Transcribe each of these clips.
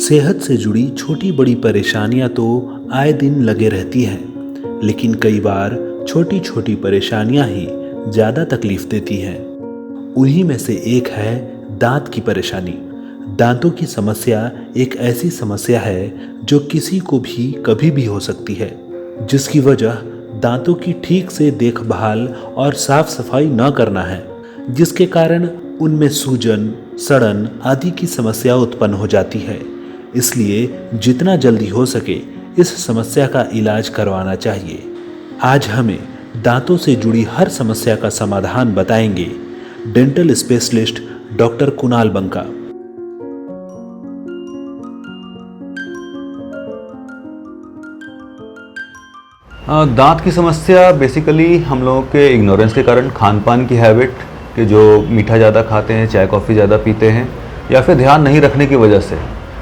सेहत से जुड़ी छोटी बड़ी परेशानियां तो आए दिन लगे रहती हैं, लेकिन कई बार छोटी छोटी परेशानियां ही ज़्यादा तकलीफ देती हैं। उन्हीं में से एक है दांत की परेशानी। दांतों की समस्या एक ऐसी समस्या है जो किसी को भी कभी भी हो सकती है, जिसकी वजह दांतों की ठीक से देखभाल और साफ सफाई न करना है, जिसके कारण उनमें सूजन, सड़न आदि की समस्या उत्पन्न हो जाती है। इसलिए जितना जल्दी हो सके इस समस्या का इलाज करवाना चाहिए। आज हमें दांतों से जुड़ी हर समस्या का समाधान बताएंगे डेंटल स्पेशलिस्ट डॉक्टर कुणाल बंका। दांत की समस्या बेसिकली हम लोगों के इग्नोरेंस के कारण, खान पान की हैबिट कि जो मीठा ज़्यादा खाते हैं, चाय कॉफ़ी ज़्यादा पीते हैं, या फिर ध्यान नहीं रखने की वजह से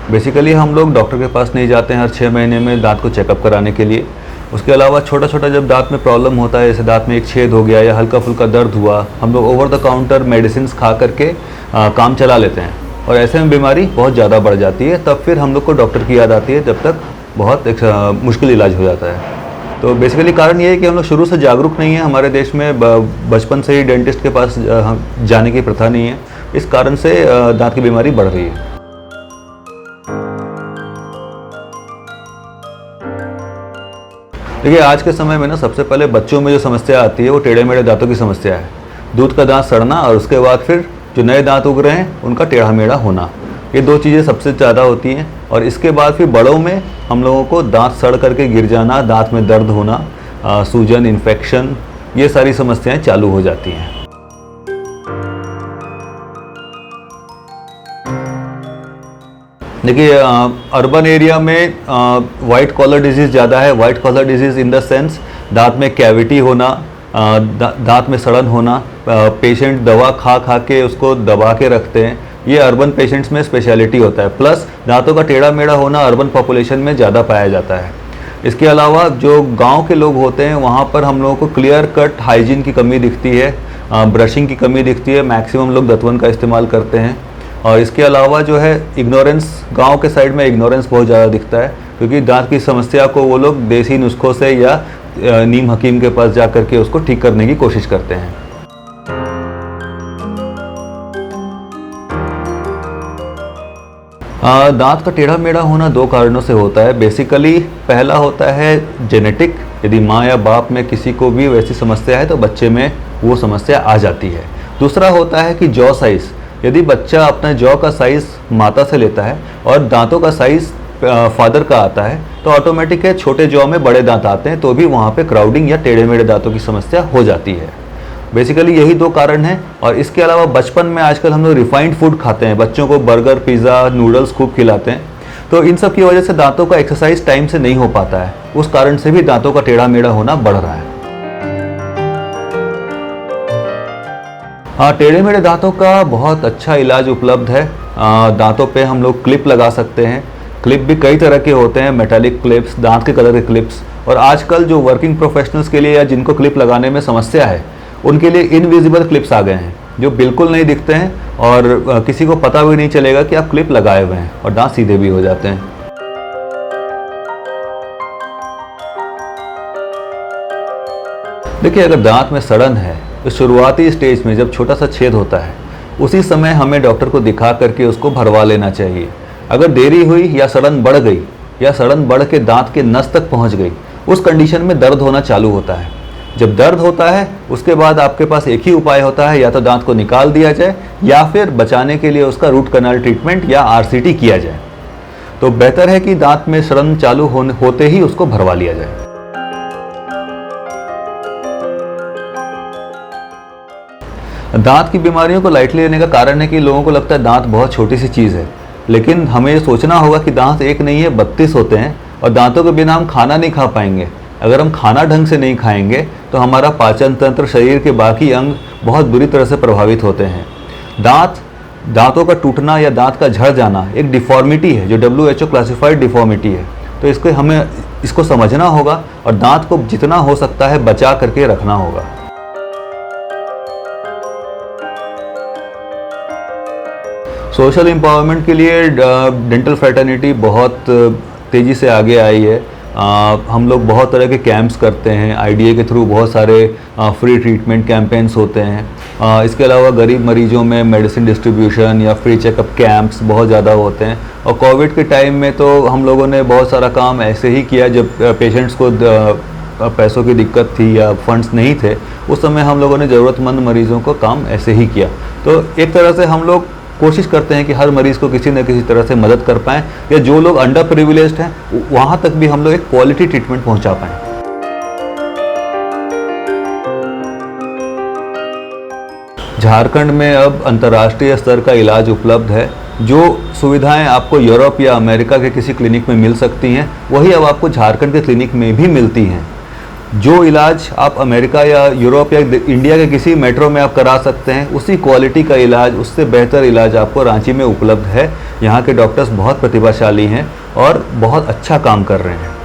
बेसिकली हम लोग डॉक्टर के पास नहीं जाते हैं हर 6 महीने में दांत को चेकअप कराने के लिए। उसके अलावा छोटा छोटा जब दांत में प्रॉब्लम होता है, जैसे दांत में एक छेद हो गया या हल्का फुल्का दर्द हुआ, हम लोग ओवर द काउंटर मेडिसिन खा करके काम चला लेते हैं और ऐसे में बीमारी बहुत ज़्यादा बढ़ जाती है। तब फिर हम लोग को डॉक्टर की याद आती है, जब तक बहुत एक मुश्किल इलाज हो जाता है। तो बेसिकली कारण ये है कि हम लोग शुरू से जागरूक नहीं है। हमारे देश में बचपन से ही डेंटिस्ट के पास जाने की प्रथा नहीं है, इस कारण से दांत की बीमारी बढ़ रही है। देखिए, आज के समय में ना सबसे पहले बच्चों में जो समस्या आती है वो टेढ़े मेढ़े दांतों की समस्या है। दूध का दांत सड़ना और उसके बाद फिर जो नए दांत उग रहे हैं उनका टेढ़ा मेढ़ा होना, ये 2 चीज़ें सबसे ज़्यादा होती हैं। और इसके बाद फिर बड़ों में हम लोगों को दांत सड़ करके गिर जाना, दांत में दर्द होना, सूजन, इन्फेक्शन, ये सारी समस्याएं चालू हो जाती हैं। देखिए, अर्बन एरिया में वाइट कॉलर डिजीज़ ज़्यादा है। White collar disease in the sense दांत में कैविटी होना, दांत में सड़न होना, पेशेंट दवा खा खा के उसको दबा के रखते हैं, ये अर्बन पेशेंट्स में स्पेशलिटी होता है। प्लस दांतों का टेढ़ा मेढ़ा होना अर्बन पॉपुलेशन में ज़्यादा पाया जाता है। इसके अलावा जो गांव के लोग होते हैं वहाँ पर हम लोगों को क्लियर कट हाइजीन की कमी दिखती है, ब्रशिंग की कमी दिखती है। मैक्सिमम लोग दतवन का इस्तेमाल करते हैं। और इसके अलावा जो है इग्नोरेंस, गांव के साइड में इग्नोरेंस बहुत ज़्यादा दिखता है, क्योंकि दांत की समस्या को वो लोग देसी नुस्खों से या नीम हकीम के पास जा करके उसको ठीक करने की कोशिश करते हैं। दांत का टेढ़ा मेढ़ा होना 2 कारणों से होता है। बेसिकली पहला होता है जेनेटिक, यदि माँ या बाप में किसी को भी वैसी समस्या है तो बच्चे में वो समस्या आ जाती है। दूसरा होता है कि जॉ साइज़, यदि बच्चा अपना जॉ का साइज़ माता से लेता है और दांतों का साइज़ फादर का आता है तो ऑटोमेटिक है छोटे जॉ में बड़े दांत आते हैं, तो भी वहाँ पे क्राउडिंग या टेढ़े मेढ़े दांतों की समस्या हो जाती है। बेसिकली यही 2 कारण हैं। और इसके अलावा बचपन में आजकल हम लोग रिफाइंड फूड खाते हैं, बच्चों को बर्गर, पिज़्ज़ा, नूडल्स खूब खिलाते हैं, तो इन सब की वजह से दांतों का एक्सरसाइज टाइम से नहीं हो पाता है। उस कारण से भी दांतों का टेढ़ा मेढ़ा होना बढ़ रहा है। हाँ, टेढ़े मेढ़े दांतों का बहुत अच्छा इलाज उपलब्ध है। दांतों पे हम लोग क्लिप लगा सकते हैं। क्लिप भी कई तरह के होते हैं, मेटालिक क्लिप्स, दांत के कलर के क्लिप्स, और आजकल जो वर्किंग प्रोफेशनल्स के लिए या जिनको क्लिप लगाने में समस्या है उनके लिए इनविजिबल क्लिप्स आ गए हैं, जो बिल्कुल नहीं दिखते हैं और किसी को पता भी नहीं चलेगा कि आप क्लिप लगाए हुए हैं, और दांत सीधे भी हो जाते हैं। देखिए, अगर दांत में सड़न है तो शुरुआती स्टेज में जब छोटा सा छेद होता है उसी समय हमें डॉक्टर को दिखा करके उसको भरवा लेना चाहिए। अगर देरी हुई या सड़न बढ़ गई या सड़न बढ़ के दांत के नस तक पहुंच गई, उस कंडीशन में दर्द होना चालू होता है। जब दर्द होता है उसके बाद आपके पास एक ही उपाय होता है, या तो दांत को निकाल दिया जाए या फिर बचाने के लिए उसका रूट कैनाल ट्रीटमेंट या RCT किया जाए। तो बेहतर है कि दांत में सड़न चालू होते ही उसको भरवा लिया जाए। दांत की बीमारियों को लाइटली लेने का कारण है कि लोगों को लगता है दांत बहुत छोटी सी चीज़ है, लेकिन हमें ये सोचना होगा कि दांत एक नहीं है, 32 होते हैं, और दांतों के बिना हम खाना नहीं खा पाएंगे। अगर हम खाना ढंग से नहीं खाएंगे तो हमारा पाचन तंत्र, शरीर के बाकी अंग बहुत बुरी तरह से प्रभावित होते हैं। दांतों का टूटना या दांत का झड़ जाना एक डिफॉर्मिटी है, जो WHO क्लासिफाइड डिफॉर्मिटी है। तो हमें इसको समझना होगा और दांत को जितना हो सकता है बचा करके रखना होगा। सोशल एम्पावरमेंट के लिए डेंटल फ्रेटर्निटी बहुत तेज़ी से आगे आई है। हम लोग बहुत तरह के कैंप्स करते हैं, आईडीए के थ्रू बहुत सारे फ्री ट्रीटमेंट कैंपेन्स होते हैं। इसके अलावा गरीब मरीजों में मेडिसिन डिस्ट्रीब्यूशन या फ्री चेकअप कैंप्स बहुत ज़्यादा होते हैं। और कोविड के टाइम में तो हम लोगों ने बहुत सारा काम ऐसे ही किया, जब पेशेंट्स को पैसों की दिक्कत थी या फंड्स नहीं थे, उस समय हम लोगों ने ज़रूरतमंद मरीज़ों को काम ऐसे ही किया। तो एक तरह से हम लोग कोशिश करते हैं कि हर मरीज़ को किसी न किसी तरह से मदद कर पाएँ, या जो लोग अंडर प्रिविलेज्ड हैं वहाँ तक भी हम लोग एक क्वालिटी ट्रीटमेंट पहुँचा पाएँ। झारखंड में अब अंतर्राष्ट्रीय स्तर का इलाज उपलब्ध है। जो सुविधाएं आपको यूरोप या अमेरिका के किसी क्लिनिक में मिल सकती हैं, वही अब आपको झारखंड के क्लिनिक में भी मिलती हैं। जो इलाज आप अमेरिका या यूरोप या इंडिया के किसी मेट्रो में आप करा सकते हैं, उसी क्वालिटी का इलाज, उससे बेहतर इलाज आपको रांची में उपलब्ध है। यहाँ के डॉक्टर्स बहुत प्रतिभाशाली हैं और बहुत अच्छा काम कर रहे हैं।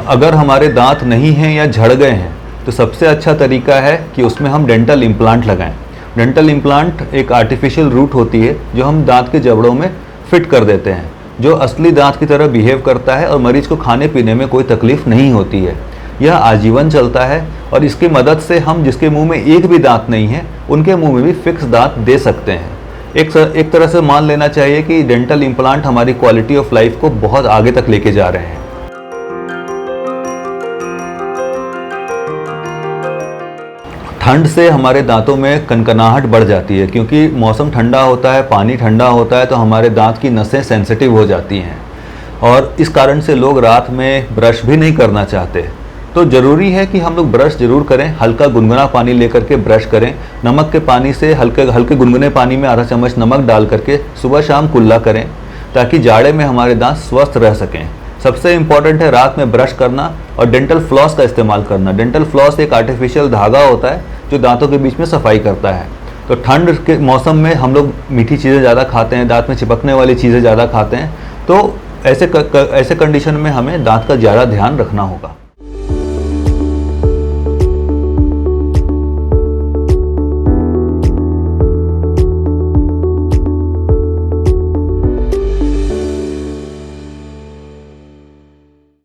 अगर हमारे दांत नहीं हैं या झड़ गए हैं, तो सबसे अच्छा तरीका है कि उसमें हम डेंटल इम्प्लांट लगाएं। डेंटल इम्प्लांट एक आर्टिफिशियल रूट होती है जो हम दांत के जबड़ों में फिट कर देते हैं, जो असली दांत की तरह बिहेव करता है और मरीज को खाने पीने में कोई तकलीफ नहीं होती है। यह आजीवन चलता है और इसकी मदद से हम जिसके मुंह में एक भी दांत नहीं है, उनके मुंह में भी फिक्स दांत दे सकते हैं। एक तरह से मान लेना चाहिए कि डेंटल इम्प्लांट हमारी क्वालिटी ऑफ लाइफ को बहुत आगे तक लेके जा रहे हैं। ठंड से हमारे दांतों में कनकनाहट बढ़ जाती है, क्योंकि मौसम ठंडा होता है, पानी ठंडा होता है, तो हमारे दांत की नसें सेंसिटिव हो जाती हैं और इस कारण से लोग रात में ब्रश भी नहीं करना चाहते। तो ज़रूरी है कि हम लोग ब्रश ज़रूर करें, हल्का गुनगुना पानी लेकर के ब्रश करें। नमक के पानी से हल्के गुनगुने पानी में आधा चम्मच नमक डाल करके सुबह शाम कुल्ला करें, ताकि जाड़े में हमारे दांत स्वस्थ रह सकें। सबसे इम्पॉर्टेंट है रात में ब्रश करना और डेंटल फ्लॉस का इस्तेमाल करना। डेंटल फ्लॉस एक आर्टिफिशियल धागा होता है जो दांतों के बीच में सफाई करता है। तो ठंड के मौसम में हम लोग मीठी चीज़ें ज़्यादा खाते हैं, दांत में चिपकने वाली चीज़ें ज़्यादा खाते हैं, तो ऐसे कंडीशन में हमें दांत का ज़्यादा ध्यान रखना होगा।